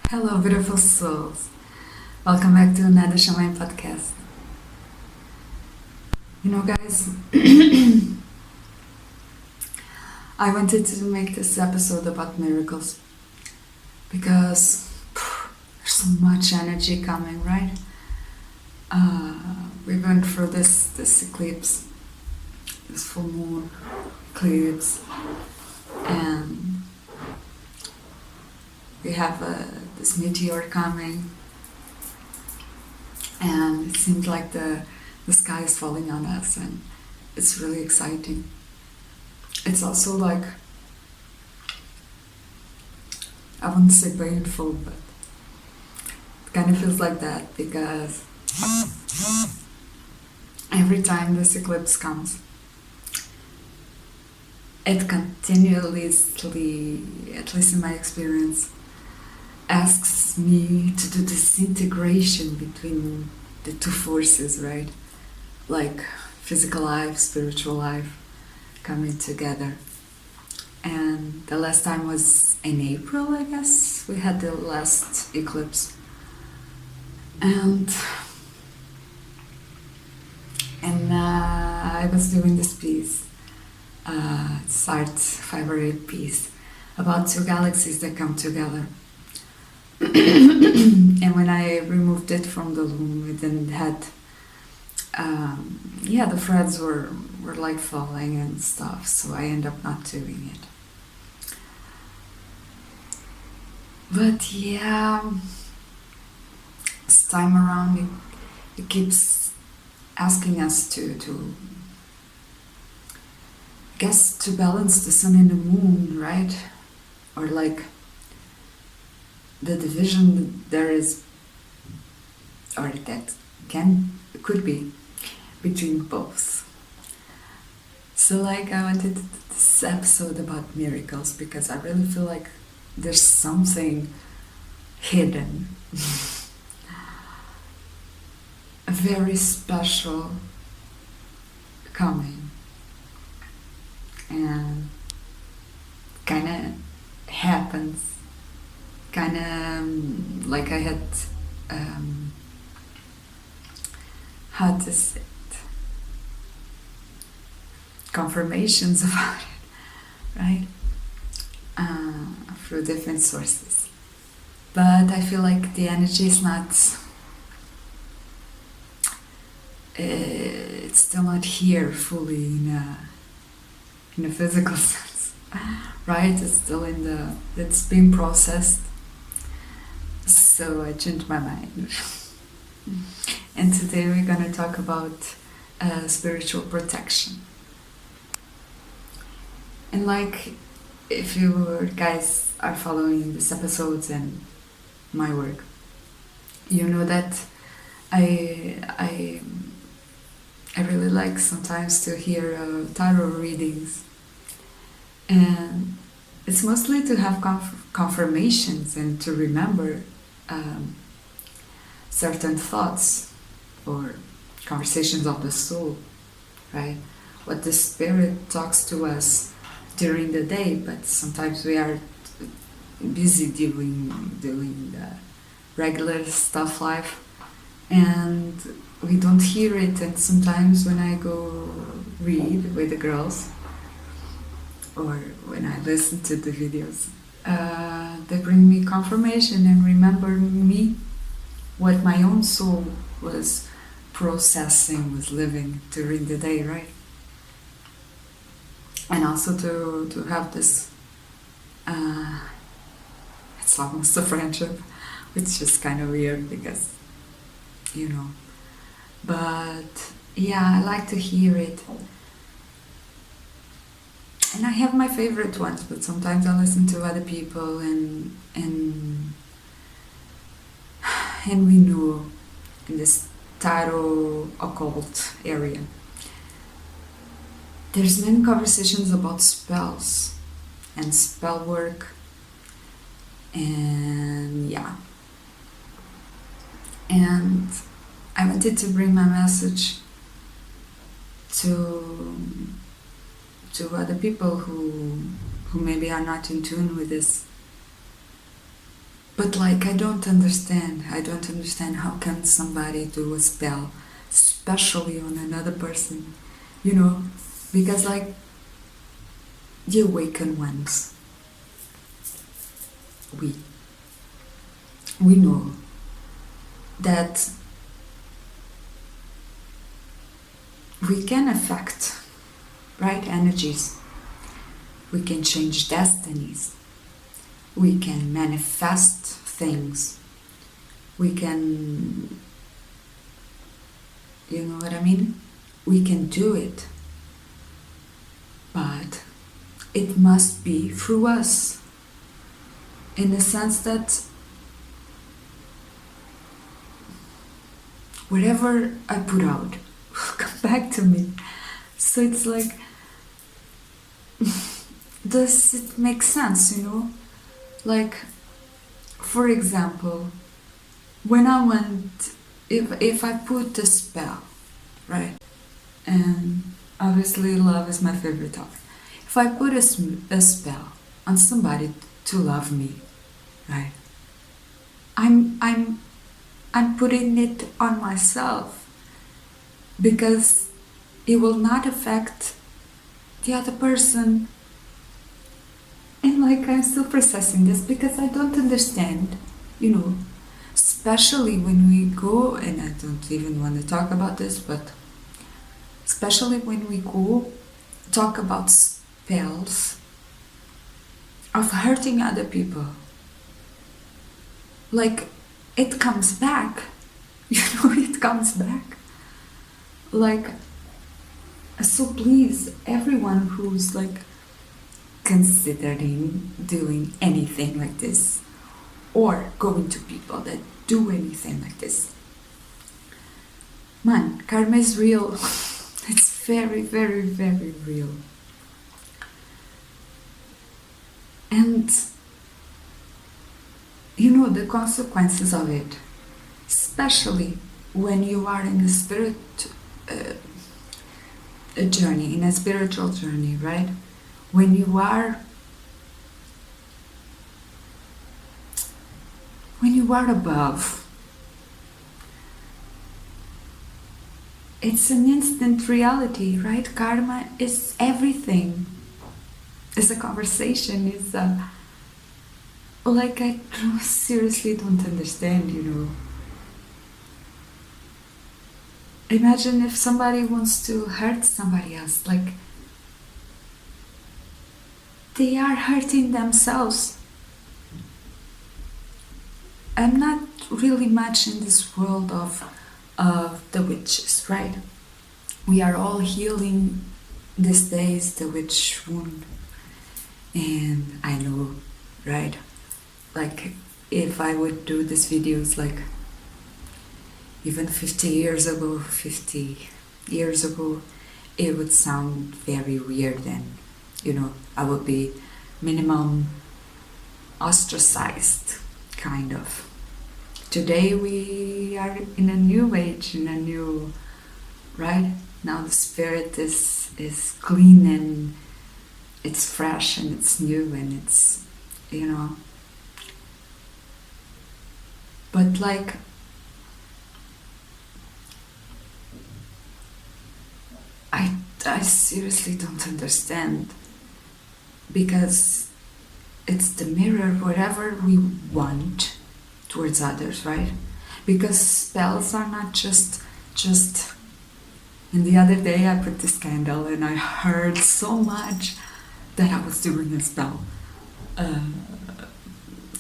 Hello, beautiful souls. Welcome back to another Shamayim Podcast. Guys, I wanted to make this episode about miracles because there's so much energy coming, right? We went through this eclipse, this full moon eclipse, and we have this meteor coming, and it seems like the sky is falling on us, and it's really exciting. It's also like, I wouldn't say painful, but it kind of feels like that because every time this eclipse comes, it continuously, at least in my experience, asks me to do this integration between the two forces, right? Like physical life, spiritual life coming together. And the last time was in April, I guess. We had the last eclipse. And I was doing this piece, it's art 5 or 8 piece, about two galaxies that come together. And when I removed it from the loom, it didn't had, the threads were like falling and stuff, so I ended up not doing it. But yeah, this time around it keeps asking us to I guess to balance the sun and the moon, right? Or like the division there is, or that could be between both. So like I wanted this episode about miracles because I really feel like there's something hidden, very special coming, and kind of happens. Kind of like I had, how to say it, confirmations about it, right? Through different sources. But I feel like the energy is not, it's still not here fully in a physical sense, right? It's still it's being processed. So I changed my mind. And today we're going to talk about spiritual protection. And like, if you guys are following these episodes and my work, you know that I really like sometimes to hear tarot readings. And it's mostly to have confirmations and to remember certain thoughts or conversations of the soul, right? What the spirit talks to us during the day, but sometimes we are busy doing the regular stuff life, and we don't hear it. And sometimes when I go read with the girls, or when I listen to the videos, they bring me confirmation and remember me what my own soul was processing, was living during the day, right? And also to have this, it's almost a friendship, which is kind of weird because, but yeah, I like to hear it. And I have my favorite ones, but sometimes I listen to other people, and we know in this tarot occult area, there's many conversations about spells and spell work, and yeah. And I wanted to bring my message to other people who maybe are not in tune with this But like, I don't understand how can somebody do a spell, especially on another person, you know, because like the awakened ones, we know that we can affect, right, energies. We can change destinies. We can manifest things. We can, you know what I mean? We can do it. But it must be through us. In the sense that whatever I put out will come back to me. So it's like, does it make sense, you know? Like, for example, when I went, if I put a spell, right? And obviously love is my favorite topic. If I put a spell on somebody to love me, right? I'm putting it on myself because it will not affect the other person. And like, I'm still processing this because I don't understand, you know, especially when we go, and I don't even want to talk about this, but especially when we go talk about spells of hurting other people. Like, it comes back, you know, it comes back. Like, so please, everyone who's like considering doing anything like this, or going to people that do anything like this, man, karma is real. It's very, very, very real. And you know the consequences of it, especially when you are in a journey, in a spiritual journey, right? When you are above, it's an instant reality, right? Karma is everything. It's a conversation, it's a, like, I seriously don't understand, you know. Imagine if somebody wants to hurt somebody else, like, they are hurting themselves. I'm not really much in this world of the witches, right? We are all healing these days the witch wound. And I know, right? Like, if I would do these videos like even 50 years ago, it would sound very weird, and, you know, I would be minimum ostracized, kind of. Today we are in a new age, right? Now the spirit is clean, and it's fresh, and it's new, and it's, you know. But like, I seriously don't understand, because it's the mirror whatever we want towards others, right? Because spells are not just. And the other day I put this candle and I heard so much that I was doing a spell.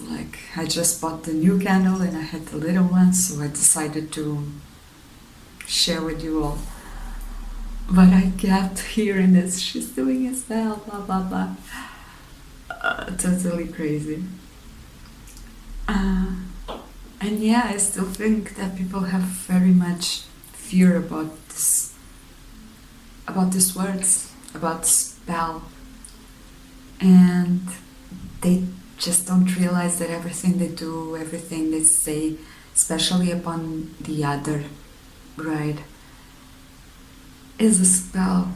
Like, I just bought the new candle and I had the little one, so I decided to share with you all. But I kept hearing this, she's doing a spell, blah blah blah. Totally crazy. And yeah, I still think that people have very much fear about these words, about spell, and they just don't realize that everything they do, everything they say, especially upon the other, right, is a spell.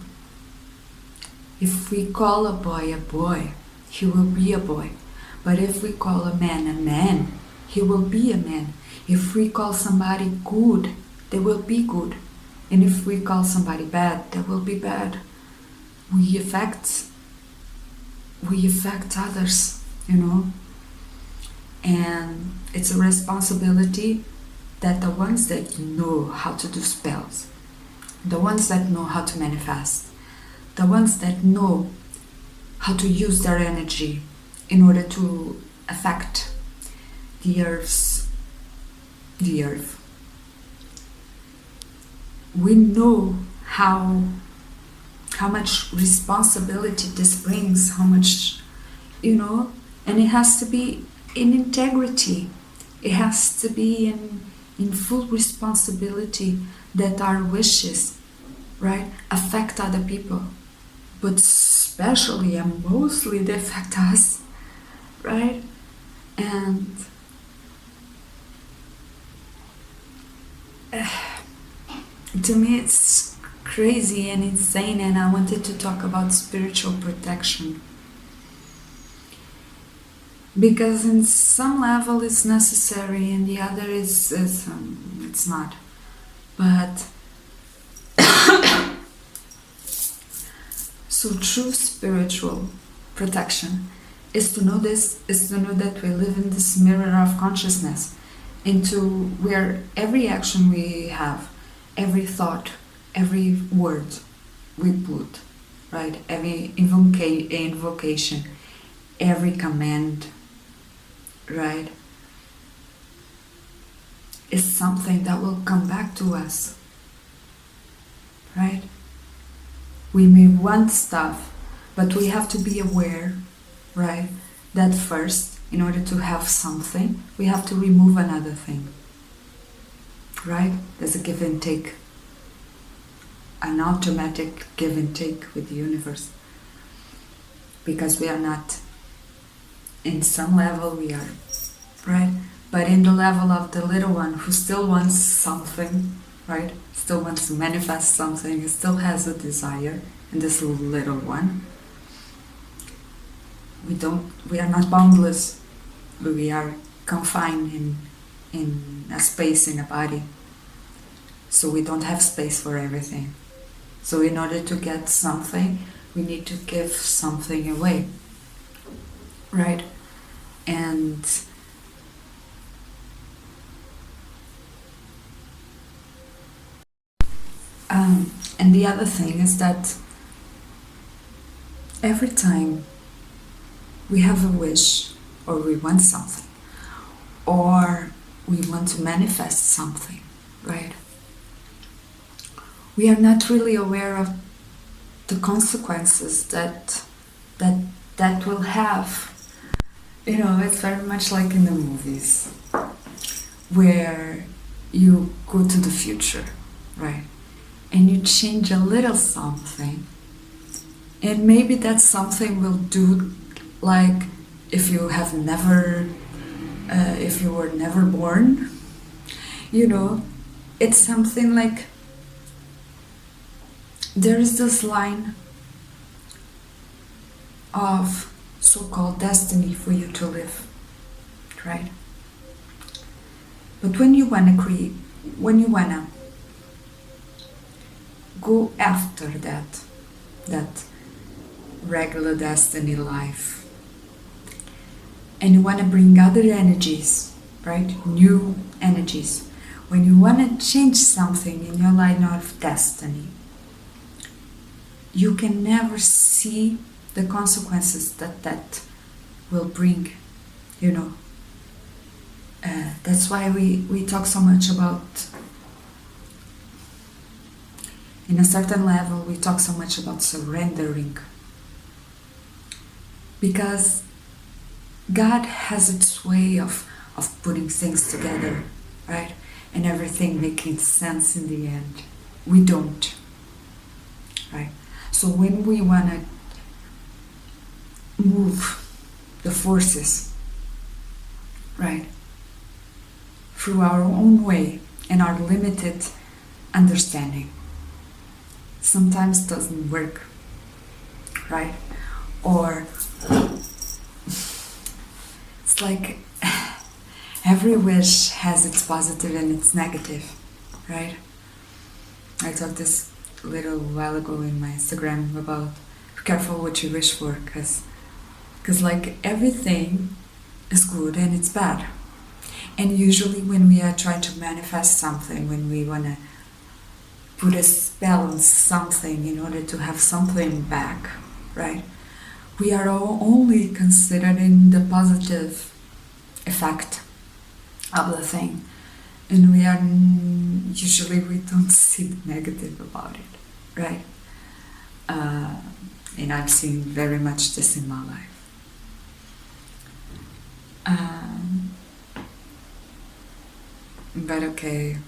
If we call a boy, he will be a boy. But if we call a man, he will be a man. If we call somebody good, they will be good. And if we call somebody bad, they will be bad. We affect others, and it's a responsibility that the ones that know how to do spells, the ones that know how to manifest, the ones that know how to use their energy in order to affect the earth. We know how much responsibility this brings, how much, and it has to be in integrity. It has to be in full responsibility that our wishes, right, affect other people. But especially and mostly they affect us, right? And to me it's crazy and insane, and I wanted to talk about spiritual protection. Because in some level it's necessary and the other is it's not. But so true spiritual protection is to know that we live in this mirror of consciousness, into where every action we have, every thought, every word we put, right? Every invocation, every command, right, is something that will come back to us, right? We may want stuff, but we have to be aware, right, that first, in order to have something, we have to remove another thing, right? There's a give and take, an automatic give and take with the universe, because we are not, in some level we are, right? But in the level of the little one who still wants something, right? Still wants to manifest something, still has a desire, and this little one, we are not boundless, but we are confined in a space, in a body. So we don't have space for everything. So in order to get something, we need to give something away, right? And the other thing is that every time we have a wish, or we want something, or we want to manifest something, right? We are not really aware of the consequences that will have. It's very much like in the movies, where you go to the future, right? And you change a little something, and maybe that something will do, like if you were never born, it's something like, there is this line of so-called destiny for you to live, right? But when you wanna go after that regular destiny life, and you want to bring other energies, right? New energies. When you want to change something in your line of destiny, you can never see the consequences that will bring, That's why we talk so much about, in a certain level, we talk so much about surrendering. Because God has its way of putting things together, right? And everything making sense in the end. We don't, right? So when we want to move the forces, right, through our own way and our limited understanding, sometimes doesn't work, right? Or it's like every wish has its positive and its negative, right? I talked this a little while ago in my Instagram about be careful what you wish for, because like everything is good and it's bad. And usually when we are trying to manifest something, when we want to put a spell on something in order to have something back, right? We are all only considering the positive effect of the thing, and we are usually we don't see the negative about it, right? And I've seen very much this in my life. But okay.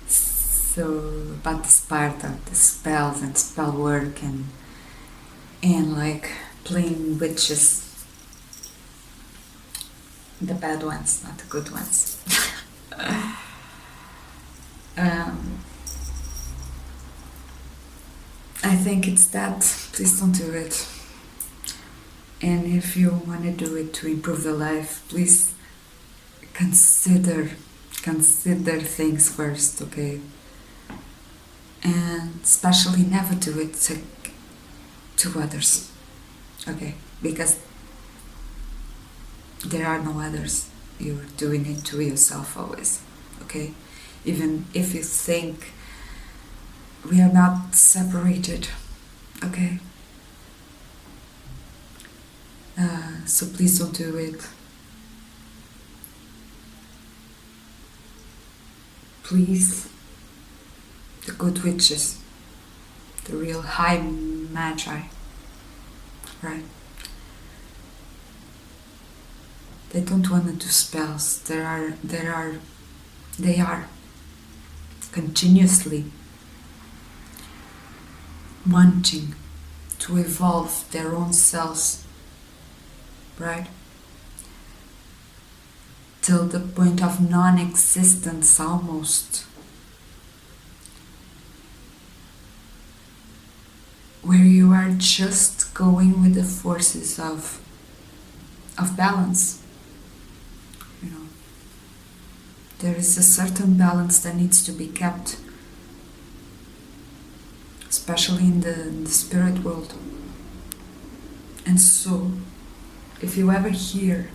So about this part of the spells and spell work and like playing witches, the bad ones, not the good ones. I think it's that. Please don't do it. And if you want to do it to improve the life, please consider things first, okay? And especially never do it to others, okay? Because there are no others. You're doing it to yourself always, okay? Even if you think we are not separated, okay? So please don't do it. Please, the good witches, the real high magi, right? They don't want to do spells. They are continuously wanting to evolve their own selves, right? Till the point of non-existence almost, where you are just going with the forces of balance. You know, there is a certain balance that needs to be kept, especially in the spirit world. And so, if you ever hear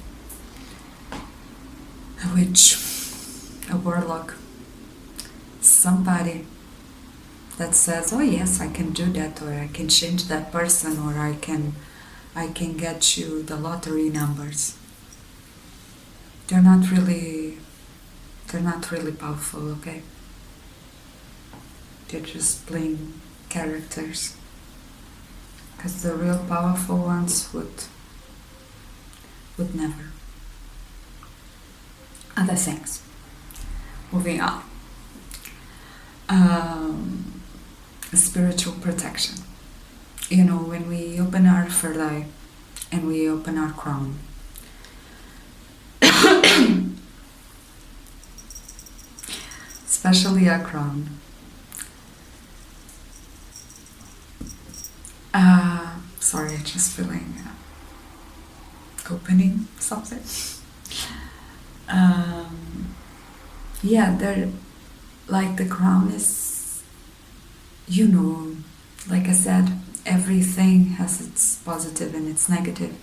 a witch, a warlock, somebody that says, oh yes, I can do that, or I can change that person, or I can get you the lottery numbers, they're not really powerful, okay? They're just playing characters, because the real powerful ones would never. Other things. Moving on. Spiritual protection. You know, when we open our third eye and we open our crown, especially our crown, sorry, I'm just feeling opening something. Yeah, they're like the crown is, you know, like I said, everything has its positive and its negative,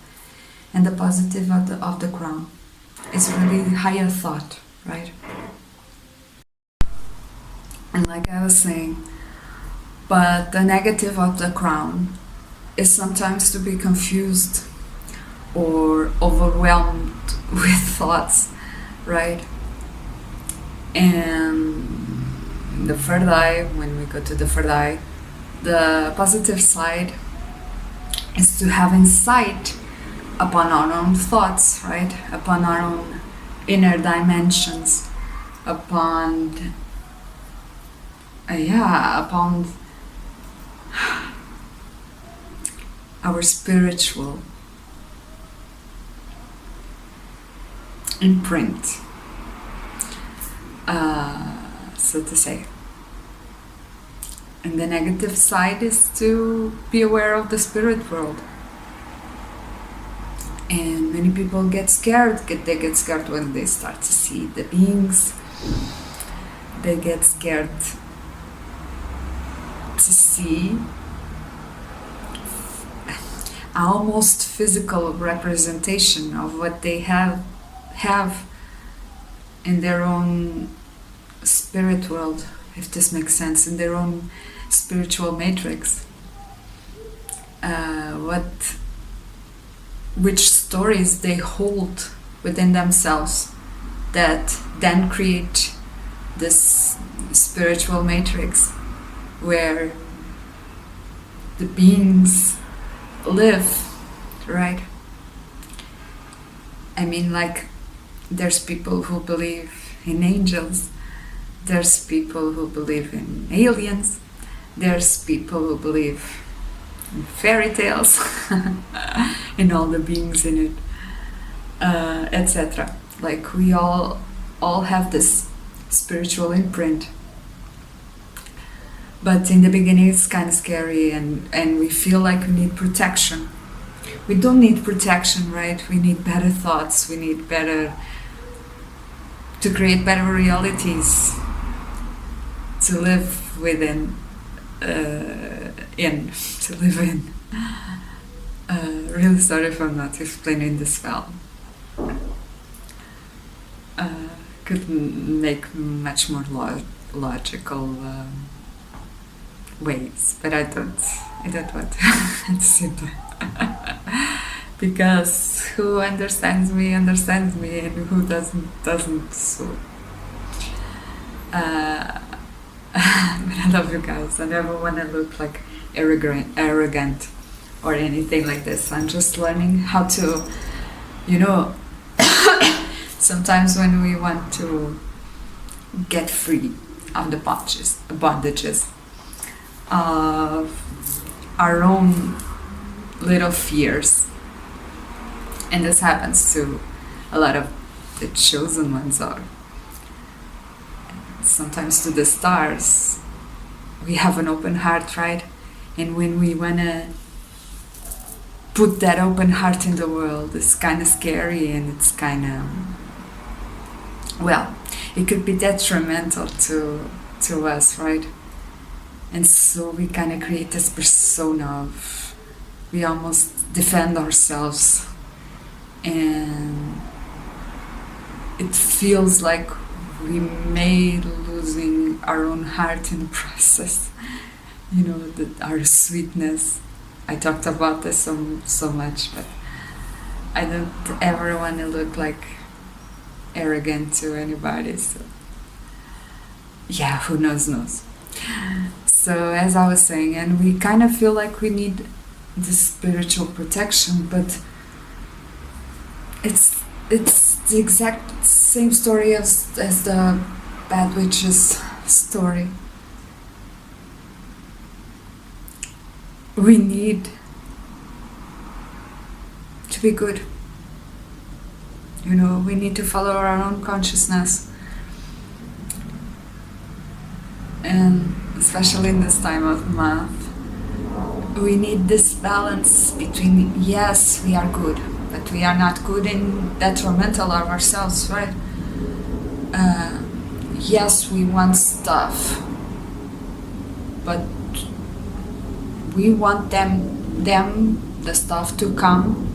and the positive of the crown is really higher thought, right? And like I was saying, but the negative of the crown is sometimes to be confused or overwhelmed with thoughts, right? And the third eye, when we go to the third eye, the positive side is to have insight upon our own thoughts, right? Upon our own inner dimensions, upon our spiritual imprint, so to say. And the negative side is to be aware of the spirit world. And many people get scared. They get scared when they start to see the beings. They get scared to see almost physical representation of what they have in their own spirit world, if this makes sense, in their own spiritual matrix. Which stories they hold within themselves that then create this spiritual matrix where the beings live, right? I mean, like, there's people who believe in angels, there's people who believe in aliens, there's people who believe in fairy tales, in all the beings in it, etc. Like, we all have this spiritual imprint. But in the beginning it's kind of scary, and we feel like we need protection. We don't need protection, right? We need better thoughts, we need better, to create better realities, to live within, to live in. Really sorry if I'm not explaining this well. Could make much more logical ways, but I don't want to simply because who understands me, and who doesn't. So but I love you guys. I never want to look like arrogant or anything like this. I'm just learning how to, sometimes when we want to get free of the bondages of our own little fears, and this happens to a lot of the chosen ones, or sometimes to the stars. We have an open heart, right? And when we want to put that open heart in the world, it's kind of scary, and it's kind of, well, it could be detrimental to us, right? And so we kind of create this persona of, we almost defend ourselves, and it feels like we may losing our own heart in the process, our sweetness. I talked about this so much, but I don't ever want to look like arrogant to anybody, so yeah, who knows. So as I was saying, and we kind of feel like we need this spiritual protection, but it's the exact same story as the bad witch's story. We need to be good. We need to follow our own consciousness. And especially in this time of month, we need this balance between, yes, we are good, but we are not good in detrimental of ourselves, right? Yes, we want stuff, but we want the stuff to come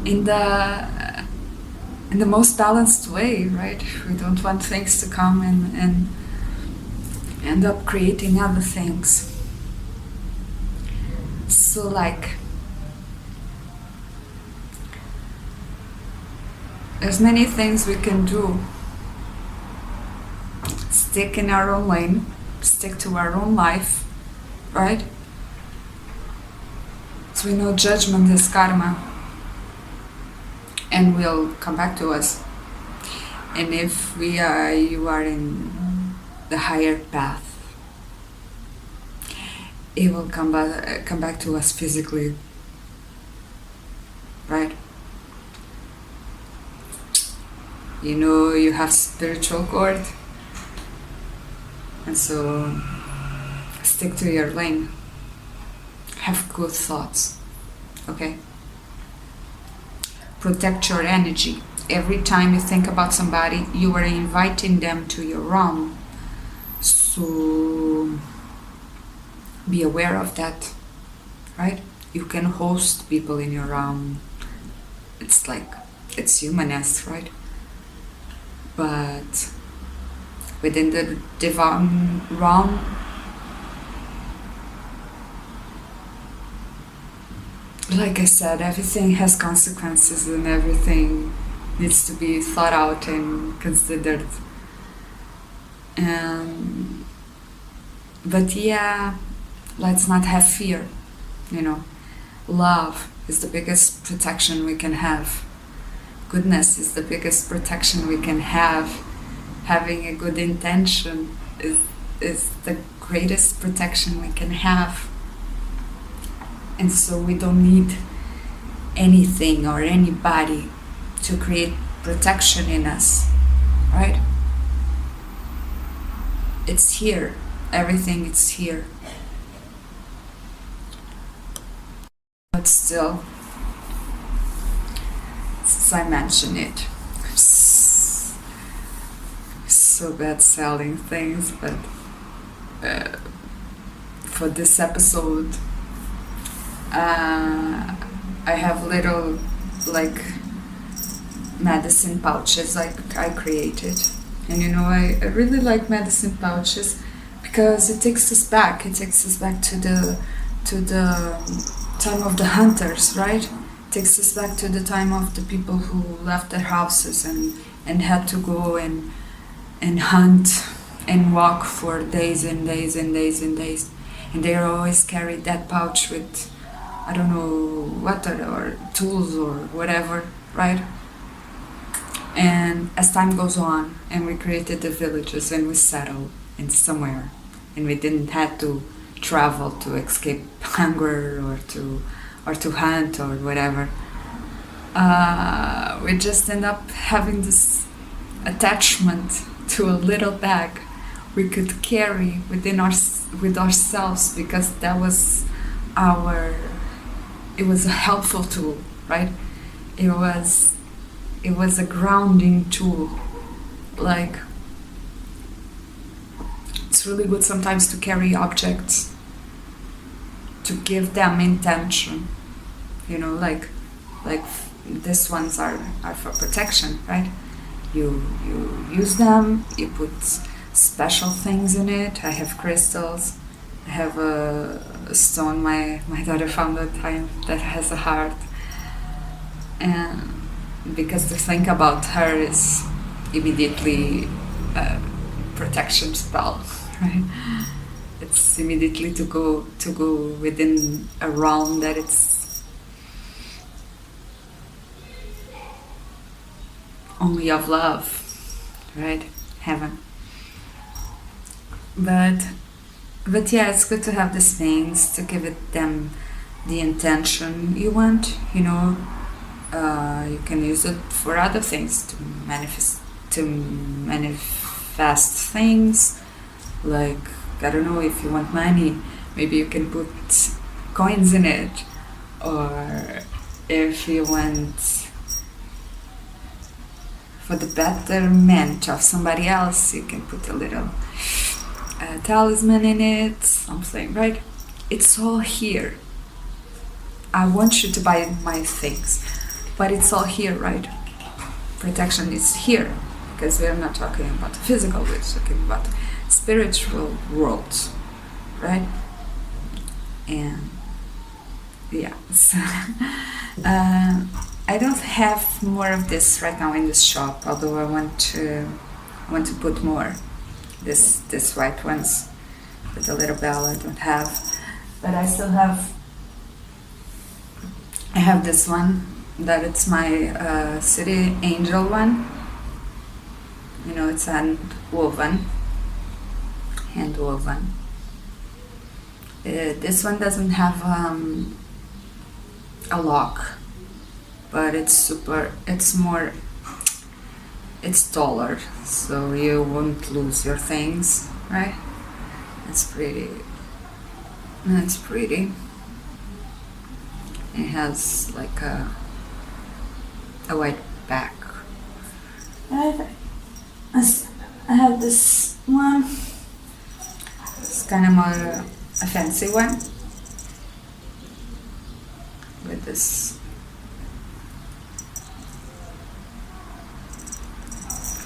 in the most balanced way, right? We don't want things to come and end up creating other things. So, like, there's many things we can do. Stick in our own lane, stick to our own life, right? So we know judgment is karma, and will come back to us. And if you are in the higher path, it will come back to us physically, right? You have spiritual cord, and so stick to your lane. have good thoughts, okay? Protect your energy. Every time you think about somebody, you are inviting them to your realm. So be aware of that, right? You can host people in your realm. It's humanist, right? But within the divine realm, like I said, everything has consequences and everything needs to be thought out and considered. But yeah, let's not have fear, Love is the biggest protection we can have. Goodness is the biggest protection we can have. Having a good intention is the greatest protection we can have. And so we don't need anything or anybody to create protection in us, right? It's here. Everything is here. But still, since I mentioned it, I'm so bad selling things, but for this episode, I have little medicine pouches I created. And I really like medicine pouches because it takes us back. It takes us back to the time of the hunters, right? It takes us back to the time of the people who left their houses and had to go and hunt and walk for days and days and days and days. And they always carried that pouch with, I don't know, water or tools or whatever, right? And as time goes on, and we created the villages and we settled in somewhere, and we didn't have to travel to escape hunger or to hunt or whatever. We just end up having this attachment to a little bag we could carry with ourselves because that was it was a helpful tool, right? It was a grounding tool. It's really good sometimes to carry objects to give them intention, like these ones are for protection, right? You use them, you put special things in it. I have crystals. I have a stone my daughter found that time that has a heart, and because the thing about her is immediately a protection spell, right? It's immediately to go within a realm that it's only of love, right? Heaven. But yeah, it's good to have these things to give them the intention you want. You can use it for other things to manifest things. Like, I don't know, if you want money, maybe you can put coins in it, or if you want for the betterment of somebody else, you can put a little talisman in it, something, right? It's all here. I want you to buy my things, but it's all here, right? Protection is here, because we're not talking about the physical, we're talking about spiritual worlds, right? And yeah, so, I don't have more of this right now in this shop, although I want to put more. This white ones with a little bell I don't have, but I still have. I have this one that it's my city angel one. It's hand woven. This one doesn't have a lock, but it's taller, so you won't lose your things, right? It's pretty. It has like a white back. I have this one. It's kind of more a fancy one with this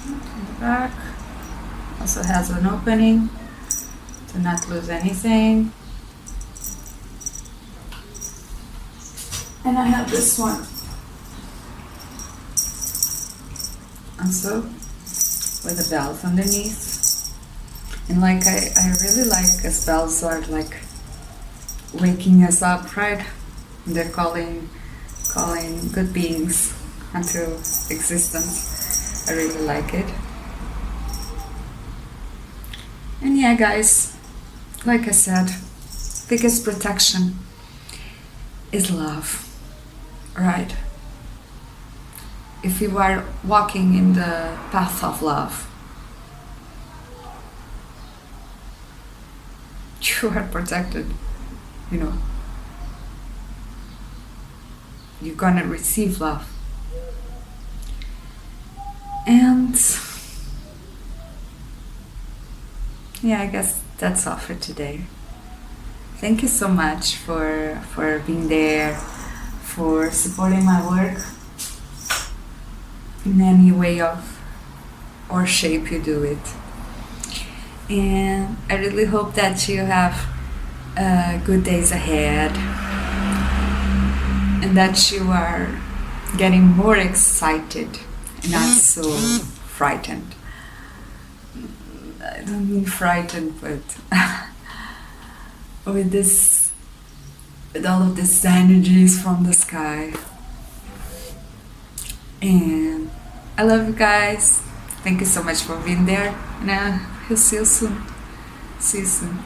in the back. Also has an opening to not lose anything. And I have this one also with a belt underneath. And like I really like as bells are like waking us up, right? They're calling good beings into existence. I really like it. And yeah, guys, like I said, biggest protection is love, right? If you are walking in the path of love, you are protected, you know. You're gonna receive love. And yeah, I guess that's all for today. Thank you so much for being there, for supporting my work in any way of or shape you do it. And I really hope that you have good days ahead and that you are getting more excited, not so frightened. I don't mean frightened, but with all of these energies from the sky. And I love you guys. Thank you so much for being there. And I'll see you soon. See you soon.